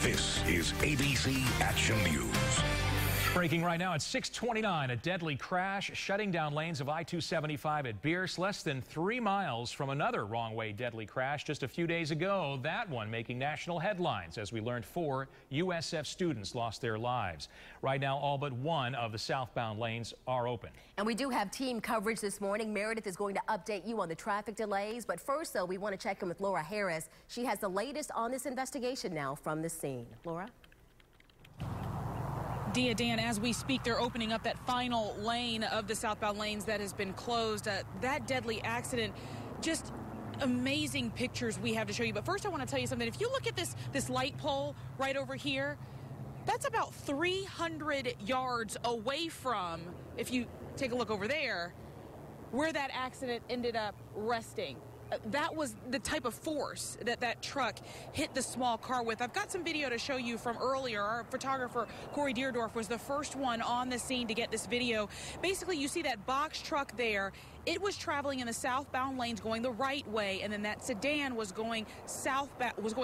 This is ABC Action News. Breaking right now at 6:29, a deadly crash shutting down lanes of I-275 at Bearss, less than 3 miles from another wrong-way deadly crash just a few days ago. That one making national headlines as we learned 4 USF students lost their lives. Right now, all but one of the southbound lanes are open. And we do have team coverage this morning. Meredith is going to update you on the traffic delays. But first, though, we want to check in with Laura Harris. She has the latest on this investigation now from the scene. Laura? Dan, as we speak, they're opening up that final lane of the southbound lanes that has been closed. That deadly accident, just amazing pictures we have to show you. But first, I want to tell you something. If you look at this light pole right over here, that's about 300 yards away from, if you take a look over there, where that accident ended up resting. That was the type of force that truck hit the small car with. I've got some video to show you from earlier. Our photographer, Corey Deerdorf, was the first one on the scene to get this video. Basically, you see that box truck there. It was traveling in the southbound lanes going the right way, and then that sedan was going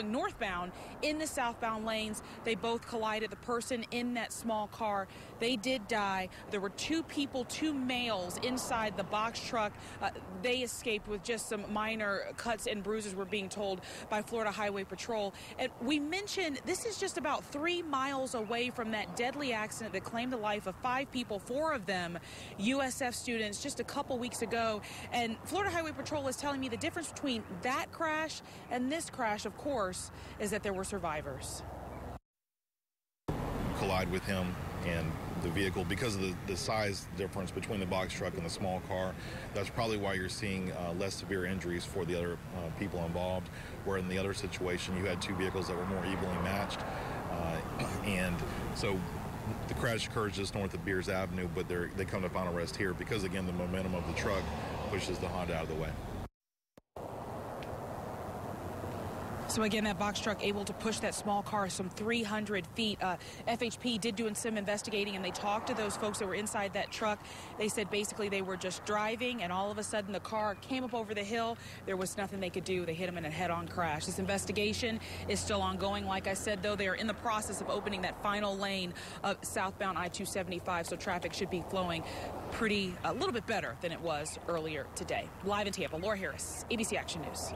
northbound in the southbound lanes. They both collided. The person in that small car, they did die. There were 2 people, 2 males inside the box truck. They escaped with just some minor cuts and bruises, we're being told by Florida Highway Patrol. And we mentioned this is just about 3 miles away from that deadly accident that claimed the life of 5 people, 4 of them USF students, just a couple weeks ago. And Florida Highway Patrol is telling me the difference between that crash and this crash, of course, is that there were survivors. Collide with him and the vehicle because of the size difference between the box truck and the small car. That's probably why you're seeing less severe injuries for the other people involved, where in the other situation you had 2 vehicles that were more evenly matched. And so the crash occurs just north of Bearss Avenue, but they come to final rest here because, again, the momentum of the truck pushes the Honda out of the way. So again, that box truck able to push that small car some 300 feet. FHP did do some investigating, and they talked to those folks that were inside that truck. They said basically they were just driving, and all of a sudden the car came up over the hill. There was nothing they could do. They hit them in a head-on crash. This investigation is still ongoing. Like I said, though, they are in the process of opening that final lane of southbound I-275, so traffic should be flowing a little bit better than it was earlier today. Live in Tampa, Laura Harris, ABC Action News.